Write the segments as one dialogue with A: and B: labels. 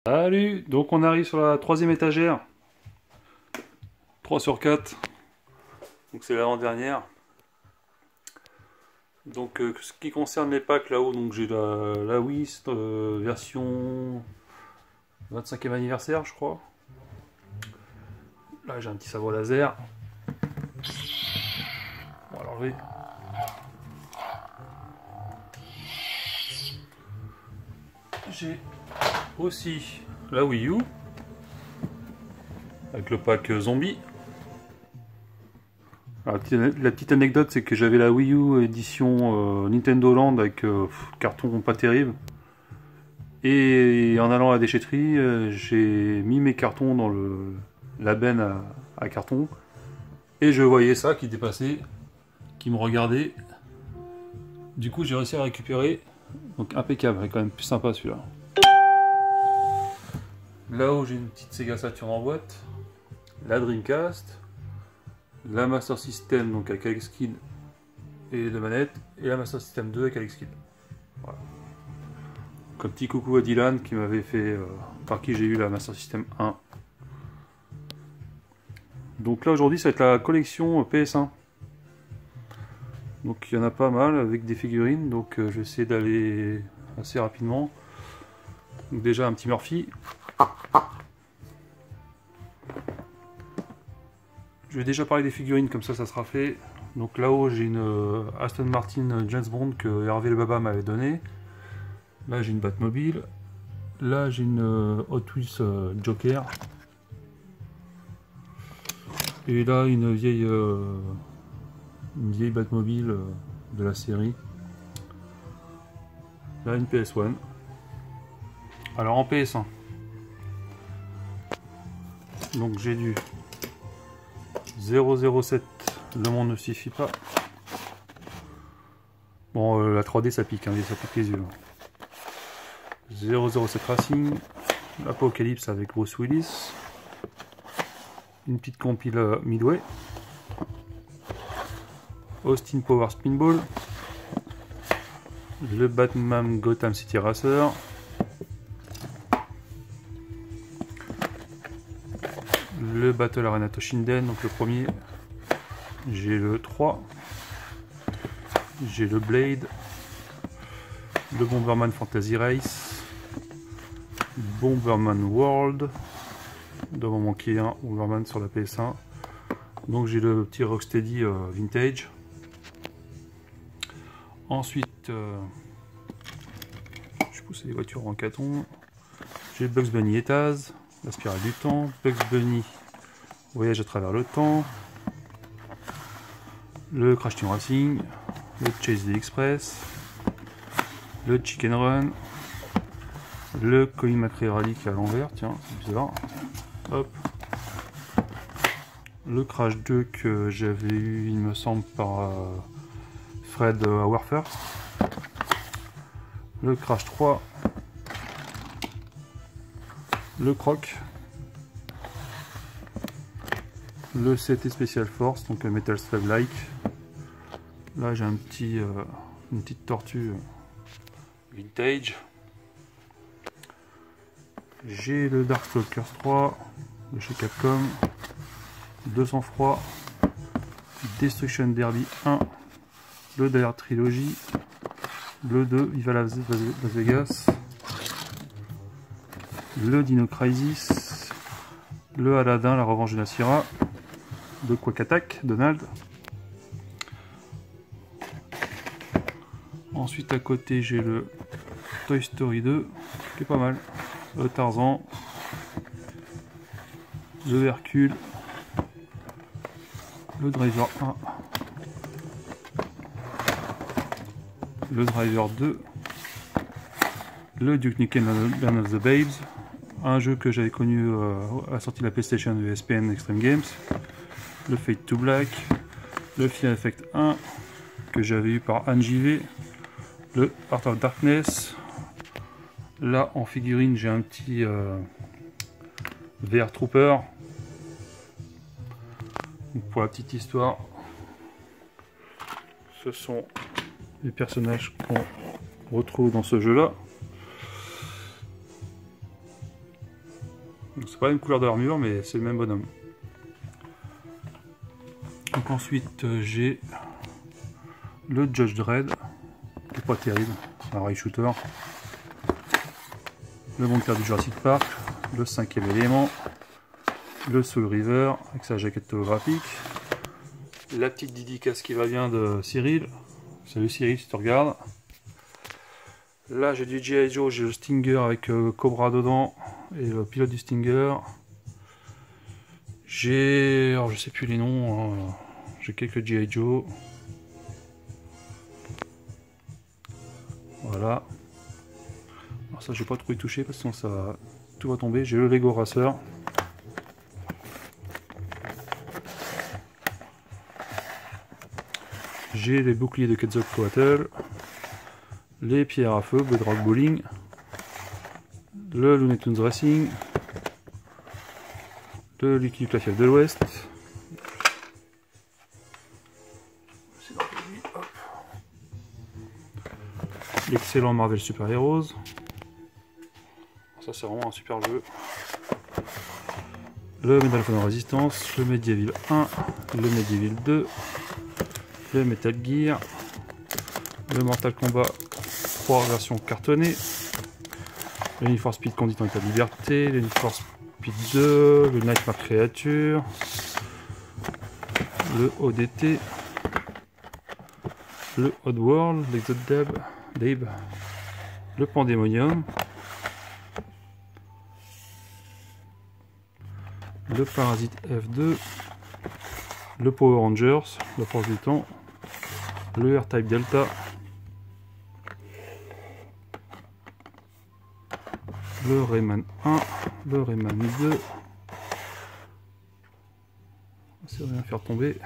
A: Salut! Donc on arrive sur la troisième étagère. 3 sur 4. Donc c'est l'avant-dernière. Donc ce qui concerne les packs là-haut, donc j'ai la WIS version 25e anniversaire je crois. Là j'ai un petit sabre laser. On va l'enlever. J'ai aussi la Wii U avec le pack zombie. Alors, la petite anecdote, c'est que j'avais la Wii U édition Nintendo Land avec carton pas terrible. Et en allant à la déchetterie, j'ai mis mes cartons dans la benne à carton. Et je voyais ça qui dépassait, qui me regardait. Du coup, j'ai réussi à le récupérer. Donc impeccable, est quand même plus sympa celui-là. Là-haut, j'ai une petite Sega Saturn en boîte. La Dreamcast. La Master System donc avec Alex Kidd et de manette, et la Master System 2 avec Alex Kidd. Voilà. Donc un petit coucou à Dylan qui m'avait fait, par qui j'ai eu la Master System 1. Donc là aujourd'hui ça va être la collection PS1. Donc il y en a pas mal avec des figurines, donc je vais essayer d'aller assez rapidement. Donc déjà un petit Murphy. Je vais déjà parler des figurines, comme ça sera fait. Donc là-haut j'ai une Aston Martin James Bond que Hervé le Baba m'avait donné. Là j'ai une Batmobile. Là j'ai une Hot Wheels Joker. Et là une vieille Batmobile de la série. Là une PS1. Alors en PS1. Donc j'ai du 007, le monde ne suffit pas. Bon, la 3D ça pique, hein, ça pique les yeux. 007 Racing, l'Apocalypse avec Bruce Willis, une petite compile Midway, Austin Power Spinball, le Batman Gotham City Racer, le Battle Arena Toshinden, donc le premier, j'ai le 3, j'ai le Blade, le Bomberman Fantasy Race, Bomberman World, il doit m'en manquer un Bomberman sur la PS1, donc j'ai le petit Rocksteady Vintage. Ensuite, je pousse les voitures en carton, j'ai Bugs Bunny et Taz, la spirale du temps, Bugs Bunny Voyage à travers le temps, le Crash Team Racing, le Chase the Express, le Chicken Run, le Colin McRae Rally qui est à l'envers, tiens, c'est bizarre. Hop. Le Crash 2 que j'avais eu, il me semble, par Fred Hourfirst. Le Crash 3. Le Croc. Le CT Special Force, donc Metal Slug Like. Là j'ai un petit, une petite tortue vintage. J'ai le Darkstalkers 3 de chez Capcom. 200 froid. Destruction Derby 1. Le Dire Trilogy. Le 2 Viva Las Vegas. Le Dino Crisis. Le Aladdin, la revanche de Nasira. De Quack Attack, Donald. Ensuite à côté j'ai le Toy Story 2 qui est pas mal. Le Tarzan. Le Hercule. Le Driver 1. Le Driver 2. Le Duke Nukem Land of the Babes. Un jeu que j'avais connu à la sortie de la PlayStation de ESPN Extreme Games. Le Fade to Black, le Fear Effect 1 que j'avais eu par Anne JV, le Heart of Darkness. Là en figurine j'ai un petit VR Trooper. Donc, pour la petite histoire, ce sont les personnages qu'on retrouve dans ce jeu là. C'est pas la même couleur de l'armure, mais c'est le même bonhomme. Donc ensuite j'ai le Judge Dredd, qui est pas terrible, c'est un rail shooter. Le bunker du Jurassic Park, le 5e élément, le Soul River avec sa jaquette holographique, la petite dédicace qui va bien de Cyril. Salut Cyril si tu regardes. Là j'ai du G.I. Joe, j'ai le Stinger avec Cobra dedans et le pilote du Stinger. J'ai, alors je sais plus les noms, hein. J'ai quelques G.I. Joe. Voilà. Alors ça j'ai pas trop y toucher parce que sinon ça tout va tomber. J'ai le Lego Racer. J'ai les boucliers de Quetzalcoatl, les pierres à feu, Bedrock Bowling, le Looney Tunes Racing, le Lucky Luke la fièvre de l'Ouest, l'excellent Marvel Super Heroes, ça c'est vraiment un super jeu, le Medal of Honor Resistance, le Medieval 1, le Medieval 2, le Metal Gear, le Mortal Kombat 3 version cartonnée, le Need for Speed Conduite en état de liberté, le Need for Speed 2, le Nightmare Creature, le ODT, le Oddworld, l'Exode Dave, le Pandemonium, le Parasite F2, le Power Rangers, la force du temps, le R-Type Delta, le Rayman 1, le Rayman 2, c'est rien faire tomber.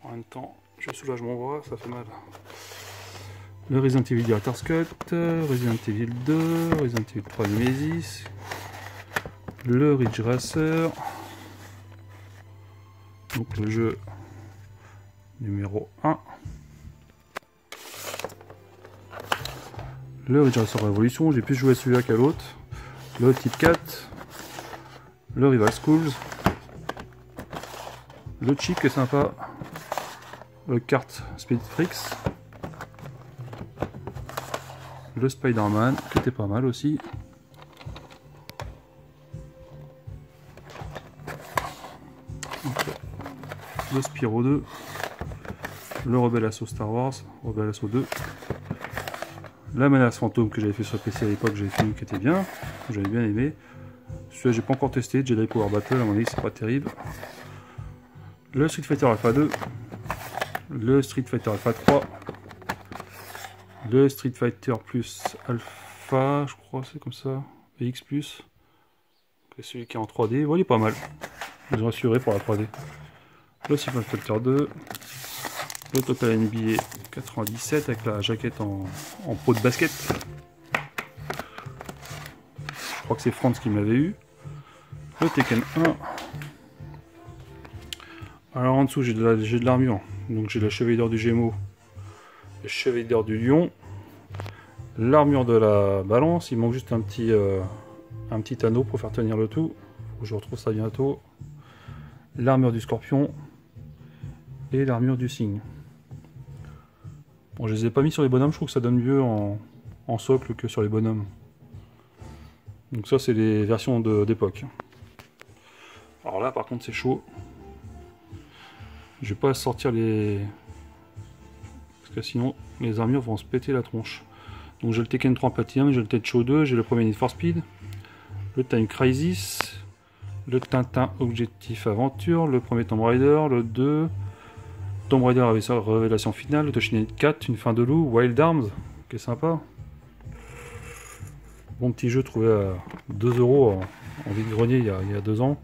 A: En même temps, je soulage mon bras, ça fait mal. Le Resident Evil Director's Cut, Resident Evil 2, Resident Evil 3 Nemesis, le Ridge Racer, donc le jeu numéro 1, le Ridge Racer Revolution, j'ai plus joué à celui-là qu'à l'autre, le Type 4, le Rival Schools, le chip qui est sympa, le Kart Speed Freaks, le Spider-Man qui était pas mal aussi, le Spyro 2, le Rebel Assault Star Wars, Rebel Assault 2, la menace fantôme que j'avais fait sur PC à l'époque, j'avais fini qui était bien, j'avais bien aimé. Celui-là j'ai pas encore testé, Jedi Power Battle, à mon avis c'est pas terrible. Le Street Fighter Alpha 2, le Street Fighter Alpha 3, le Street Fighter Plus Alpha, je crois c'est comme ça, VX Plus, c'est celui qui est en 3D, bon, il est pas mal, je vais rassurer pour la 3D. Le Super Fighter 2, le Total NBA 97 avec la jaquette en peau de basket. Je crois que c'est Franz qui m'avait eu. Le Tekken 1. Alors en dessous j'ai de l'armure. Donc j'ai la chevalier d'or du Gémeaux, le chevalier d'or du Lion, l'armure de la balance. Il manque juste un petit anneau pour faire tenir le tout. Faut que je retrouve ça bientôt. L'armure du Scorpion et l'armure du Cygne. Bon, je les ai pas mis sur les bonhommes, je trouve que ça donne mieux en socle que sur les bonhommes. Donc ça c'est les versions d'époque. Alors là par contre c'est chaud. Je vais pas sortir les... parce que sinon les armures vont se péter la tronche. Donc j'ai le Tekken 3 Platinum, j'ai le Tech Show 2, j'ai le premier Need for Speed, le Time Crisis, le Tintin Objectif Aventure, le premier Tomb Raider, le 2, Tomb Raider avec sa révélation finale, le Toshinet 4, une fin de loup, Wild Arms, qui est sympa. Bon petit jeu trouvé à 2 € en vide-grenier il y a 2 ans.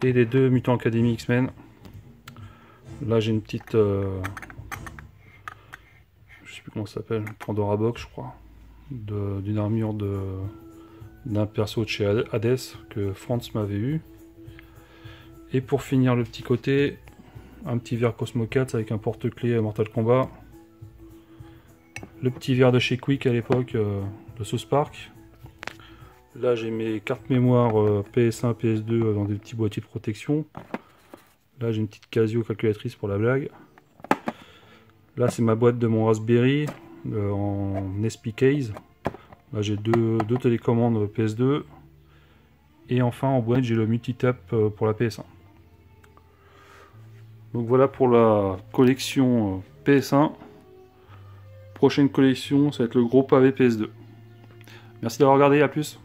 A: Et les 2 Mutant Academy X-Men. Là j'ai une petite... je sais plus comment ça s'appelle, Pandora Box je crois. D'une armure d'un perso de chez Hades que Franz m'avait eu. Et pour finir le petit côté, un petit verre Cosmo 4 avec un porte-clés Mortal Kombat. Le petit verre de chez Quick à l'époque, le South Park. Là j'ai mes cartes mémoire PS1, PS2 dans des petits boîtiers de protection. Là j'ai une petite Casio calculatrice pour la blague. Là c'est ma boîte de mon Raspberry en SP case. Là j'ai deux télécommandes PS2. Et enfin en boîte j'ai le multitap pour la PS1. Donc voilà pour la collection PS1. Prochaine collection, ça va être le gros pavé PS2. Merci d'avoir regardé, à plus.